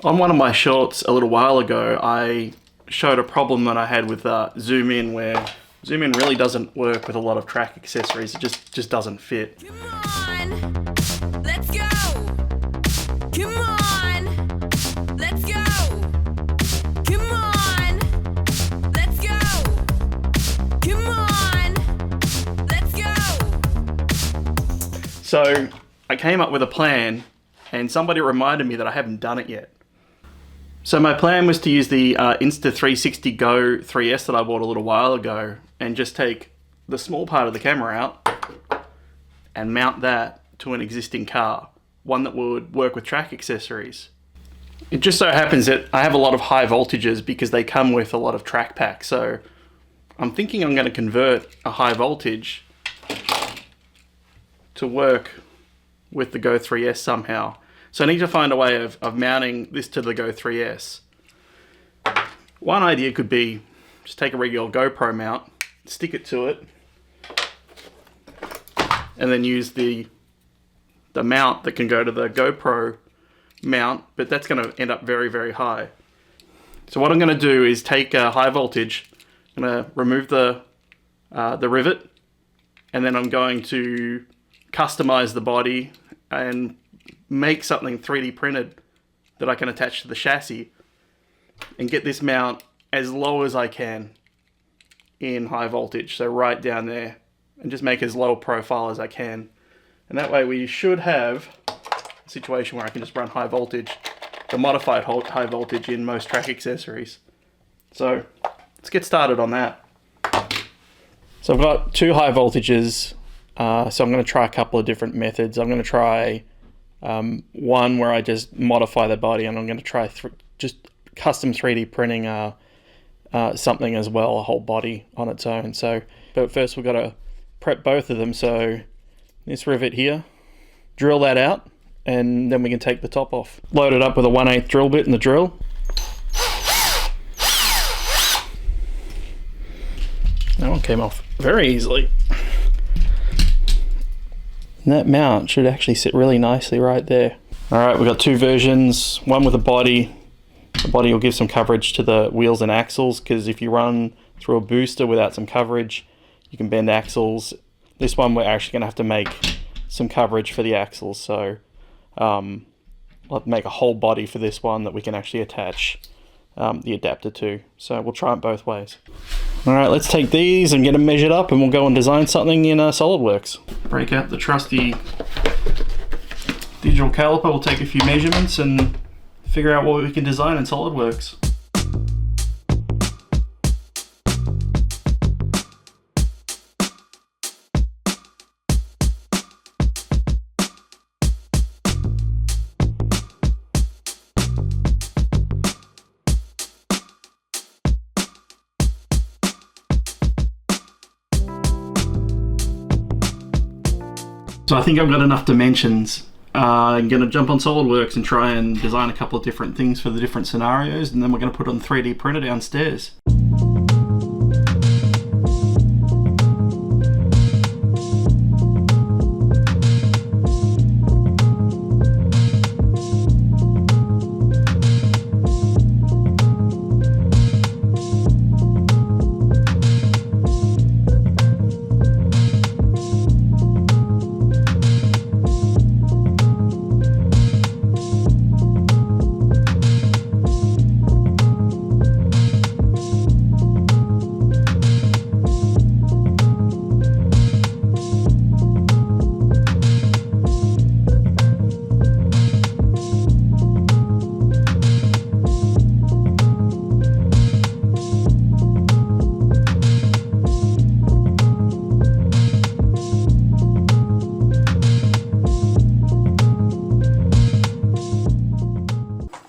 On one of my shorts a little while ago, I showed a problem that I had with ZoomIn, where ZoomIn really doesn't work with a lot of track accessories. It just doesn't fit. Come on, let's go. Come on, let's go. Come on, let's go. Come on, let's go. So I came up with a plan, and somebody reminded me that I haven't done it yet. So my plan was to use the Insta360 Go3S that I bought a little while ago and just take the small part of the camera out and mount that to an existing car, one that would work with track accessories. It just so happens that I have a lot of high voltages because they come with a lot of track packs. So I'm thinking I'm going to convert a high voltage to work with the Go3S somehow. So I need to find a way of mounting this to the Go3S. One idea could be just take a regular GoPro mount, stick it to it, and then use the mount that can go to the GoPro mount, but that's going to end up very, very high. So what I'm going to do is take a high voltage, I'm going to remove the rivet, and then I'm going to customize the body and make something 3D printed that I can attach to the chassis and get this mount as low as I can in high voltage, so right down there, and just make as low profile as I can. And that way we should have a situation where I can just run high voltage, the modified high voltage in most track accessories. So let's get started on that. So I've got two high voltages, so I'm going to try a couple of different methods. I'm going to try one where I just modify the body, and I'm going to try just custom 3D printing something as well, a whole body on its own. So, but first we've got to prep both of them. So this rivet here, drill that out, and then we can take the top off. Load it up with a 1/8 drill bit in the drill. That one came off very easily. And that mount should actually sit really nicely right there. Alright, we've got two versions, one with a body. The body will give some coverage to the wheels and axles, because if you run through a booster without some coverage, you can bend axles. This one we're actually going to have to make some coverage for the axles, so I'll make a whole body for this one that we can actually attach the adapter to. So we'll try it both ways. Alright, let's take these and get them measured up, and we'll go and design something in SolidWorks. Break out the trusty digital caliper, we'll take a few measurements and figure out what we can design in SolidWorks. So I think I've got enough dimensions. I'm going to jump on SolidWorks and try and design a couple of different things for the different scenarios, and then we're going to put it on 3D printer downstairs.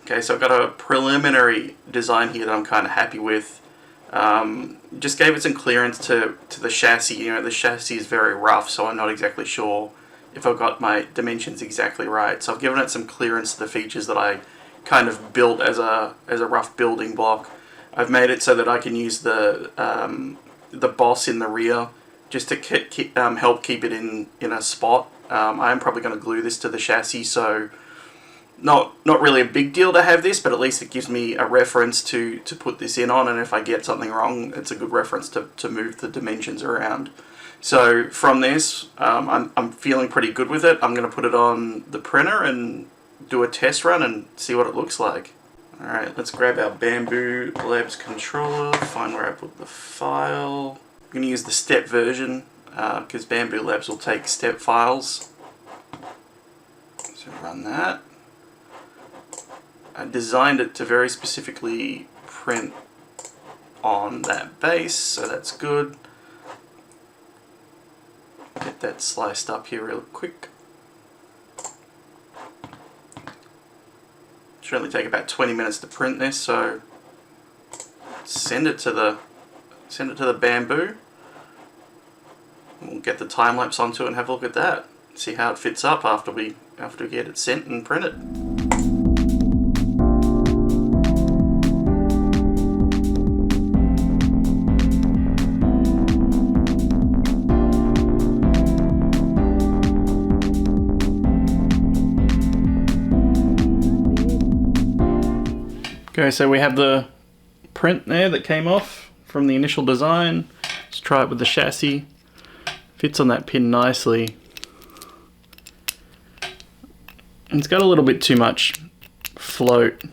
Okay, so I've got a preliminary design here that I'm kind of happy with. Just gave it some clearance to the chassis. You know, the chassis is very rough, so I'm not exactly sure if I've got my dimensions exactly right. So I've given it some clearance to the features that I kind of built as a rough building block. I've made it so that I can use the boss in the rear just to help keep it in a spot. I am probably going to glue this to the chassis, so not really a big deal to have this, but at least it gives me a reference to put this in on, and if I get something wrong, it's a good reference to move the dimensions around. So from this, I'm feeling pretty good with it. I'm going to put it on the printer and do a test run and see what it looks like. Alright, let's grab our Bamboo Labs controller, find where I put the file. I'm going to use the step version because Bamboo Labs will take step files. So run that. I designed it to very specifically print on that base, so that's good. Get that sliced up here real quick. Should only take about 20 minutes to print this, so send it to the Bamboo. We'll get the time lapse onto it and have a look at that. See how it fits up after we get it sent and printed. Okay, so we have the print there that came off from the initial design. Let's try it with the chassis. Fits on that pin nicely. And it's got a little bit too much float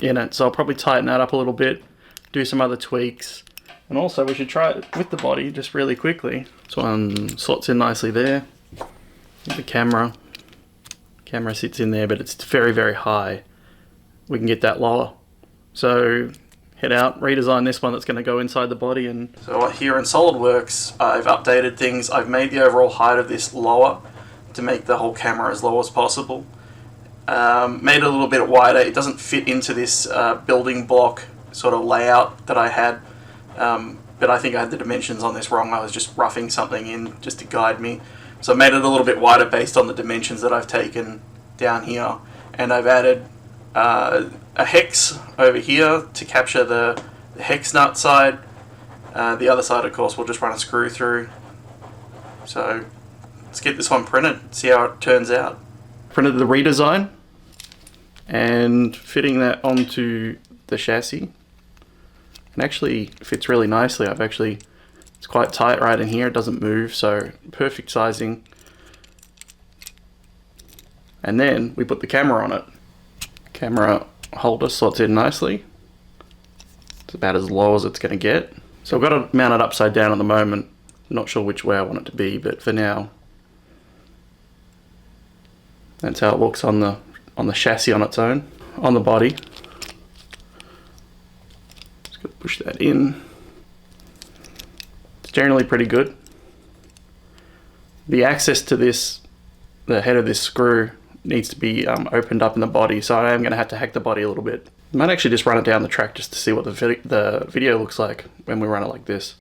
in it, so I'll probably tighten that up a little bit, do some other tweaks. And also we should try it with the body just really quickly. This one slots in nicely there. The camera sits in there, but it's very, very high. We can get that lower. So head out, redesign this one that's going to go inside the body. And so here in SolidWorks, I've updated things. I've made the overall height of this lower to make the whole camera as low as possible. Made it a little bit wider. It doesn't fit into this building block sort of layout that I had. But I think I had the dimensions on this wrong. I was just roughing something in just to guide me. So I made it a little bit wider based on the dimensions that I've taken down here. And I've added a hex over here to capture the hex nut side. The other side, of course, we'll just run a screw through. So let's get this one printed, see how it turns out. Printed the redesign and fitting that onto the chassis. And actually fits really nicely. It's quite tight right in here, it doesn't move, so perfect sizing. And then we put the camera on it. Camera holder slots in nicely. It's about as low as it's going to get. So I've got it mounted upside down at the moment. Not sure which way I want it to be, but for now, that's how it looks on the chassis on its own. On the body, just got to push that in. It's generally pretty good. The access to this, the head of this screw, needs to be opened up in the body, so I am going to have to hack the body a little bit. I might actually just run it down the track just to see what the video looks like when we run it like this.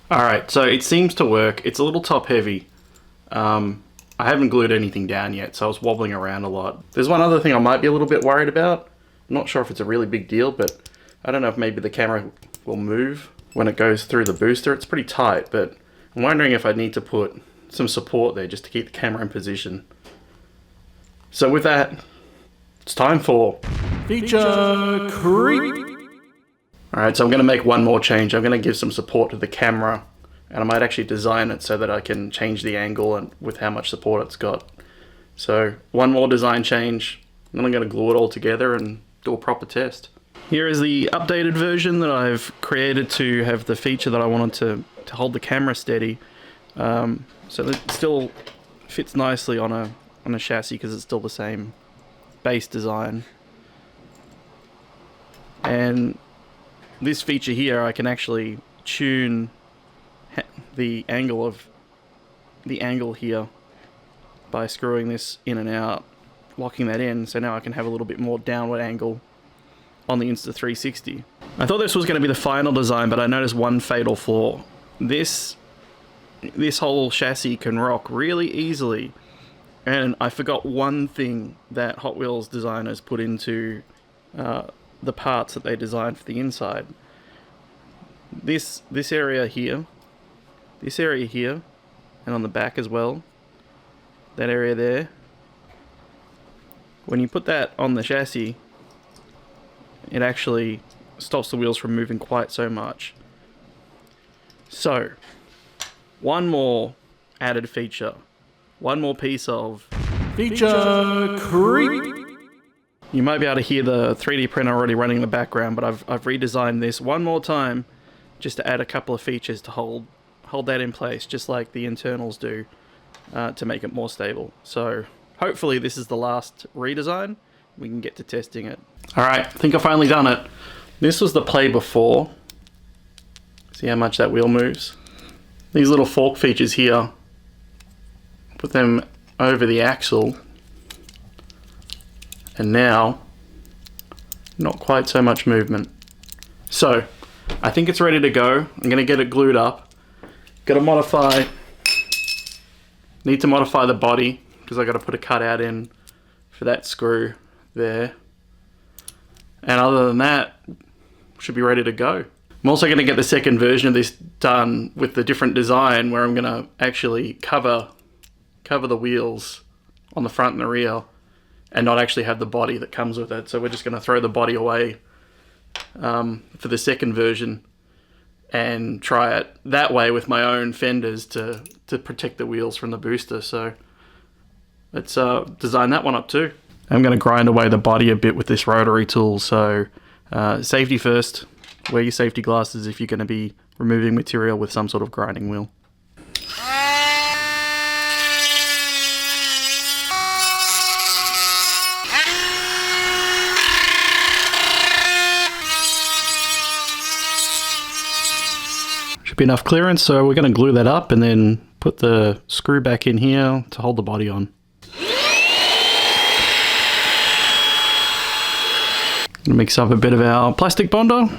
Alright, so it seems to work. It's a little top heavy. I haven't glued anything down yet, so I was wobbling around a lot. There's one other thing I might be a little bit worried about. I'm not sure if it's a really big deal, but I don't know if maybe the camera will move when it goes through the booster. It's pretty tight, but I'm wondering if I need to put some support there just to keep the camera in position. So with that, it's time for Feature Creep. Alright, so I'm going to make one more change. I'm going to give some support to the camera, and I might actually design it so that I can change the angle and with how much support it's got. So one more design change, then I'm going to glue it all together and do a proper test. Here is the updated version that I've created to have the feature that I wanted to hold the camera steady. So it still fits nicely on a chassis because it's still the same base design. And this feature here, I can actually tune the angle here by screwing this in and out, locking that in, so now I can have a little bit more downward angle on the Insta360. I thought this was going to be the final design, but I noticed one fatal flaw. This whole chassis can rock really easily, and I forgot one thing that Hot Wheels designers put into the parts that they designed for the inside. This area here and on the back as well. That area there. When you put that on the chassis, it actually stops the wheels from moving quite so much. So, one more added feature. One more piece of feature creep. You might be able to hear the 3D printer already running in the background, but I've redesigned this one more time just to add a couple of features to hold that in place, just like the internals do, to make it more stable. So hopefully this is the last redesign. We can get to testing it. All right, I think I've finally done it. This was the play before. See how much that wheel moves? These little fork features here, put them over the axle, and now not quite so much movement. So I think it's ready to go. I'm gonna get it glued up. Need to modify the body because I gotta put a cutout in for that screw there. And other than that, should be ready to go. I'm also gonna get the second version of this done with the different design where I'm gonna actually cover the wheels on the front and the rear and not actually have the body that comes with it. So we're just gonna throw the body away for the second version and try it that way with my own fenders to protect the wheels from the booster. So let's design that one up too. I'm going to grind away the body a bit with this rotary tool. So safety first, wear your safety glasses if you're going to be removing material with some sort of grinding wheel. Be enough clearance, so we're going to glue that up and then put the screw back in here to hold the body on. Gonna mix up a bit of our plastic bonder.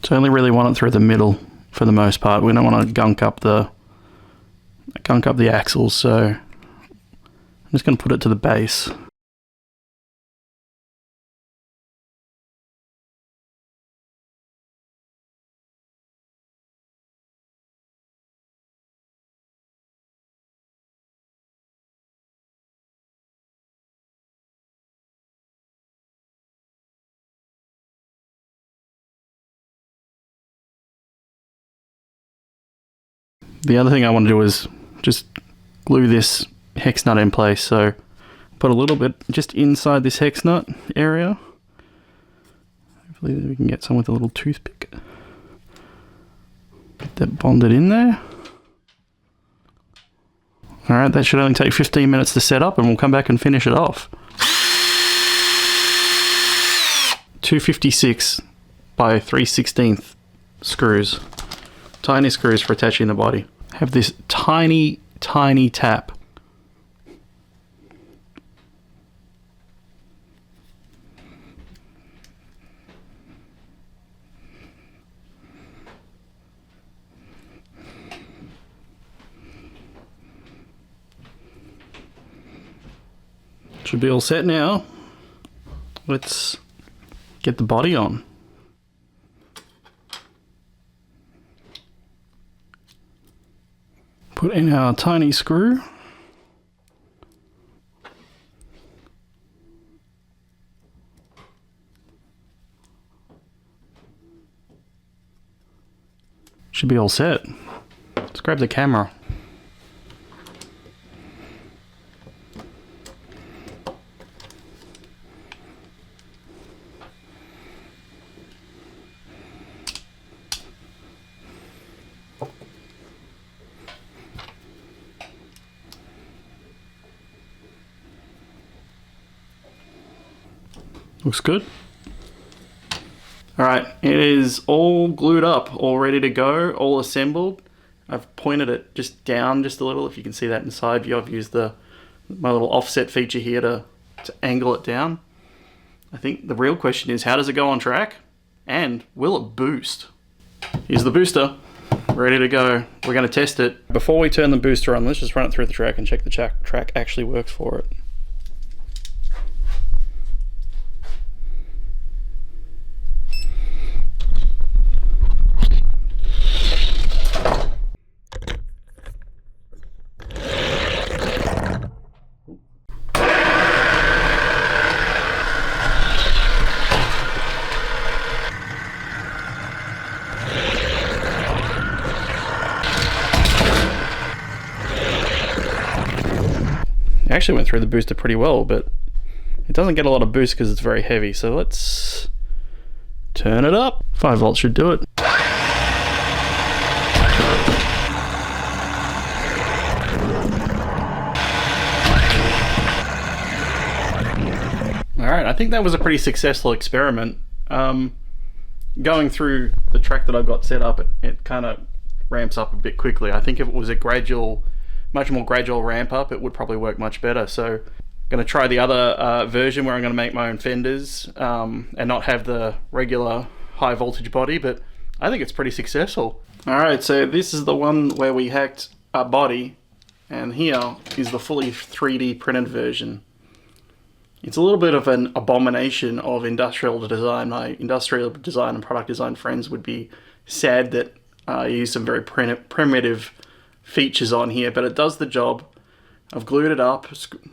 So I only really want it through the middle for the most part. We don't want to gunk up the axles, so I'm just going to put it to the base. The other thing I want to do is just glue this hex nut in place, so put a little bit just inside this hex nut area. Hopefully we can get some with a little toothpick. Get that bonded in there. Alright, that should only take 15 minutes to set up and we'll come back and finish it off. 256 by 3/16 screws. Tiny screws for attaching the body. Have this tiny, tiny tap. Should be all set now. Let's get the body on. Put in our tiny screw. Should be all set. Let's grab the camera. Looks good. Alright, it is all glued up, all ready to go, all assembled. I've pointed it just down just a little, if you can see that in side view. I've used my little offset feature here to angle it down. I think the real question is, how does it go on track? And will it boost? Here's the booster, ready to go. We're going to test it. Before we turn the booster on, let's just run it through the track and check the track actually works for it. Actually went through the booster pretty well, but it doesn't get a lot of boost because it's very heavy. So let's turn it up. 5 volts should do it. Alright, I think that was a pretty successful experiment. Going through the track that I've got set up, it kind of ramps up a bit quickly. I think if it was a gradual, much more gradual ramp up, it would probably work much better. So I'm going to try the other version where I'm going to make my own fenders and not have the regular high voltage body, but I think it's pretty successful. Alright, so this is the one where we hacked our body, and here is the fully 3D printed version. It's a little bit of an abomination of industrial design. My industrial design and product design friends would be sad that I use some very primitive features on here, but it does the job. I've glued it up,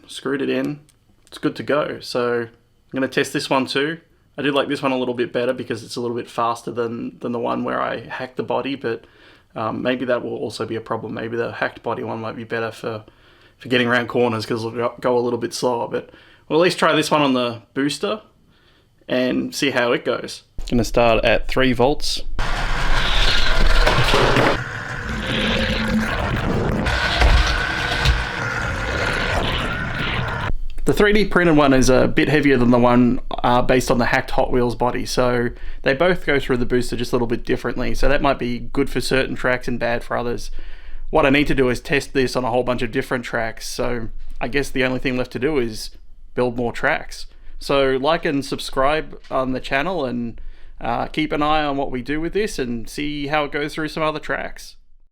screwed it in, it's good to go. So I'm going to test this one too. I do like this one a little bit better because it's a little bit faster than the one where I hacked the body, but maybe that will also be a problem. Maybe the hacked body one might be better for getting around corners because it'll go a little bit slower, but we'll at least try this one on the booster and see how it goes. I'm going to start at 3 volts. The 3D printed one is a bit heavier than the one based on the hacked Hot Wheels body, so they both go through the booster just a little bit differently, so that might be good for certain tracks and bad for others. What I need to do is test this on a whole bunch of different tracks, so I guess the only thing left to do is build more tracks. So like and subscribe on the channel and keep an eye on what we do with this and see how it goes through some other tracks.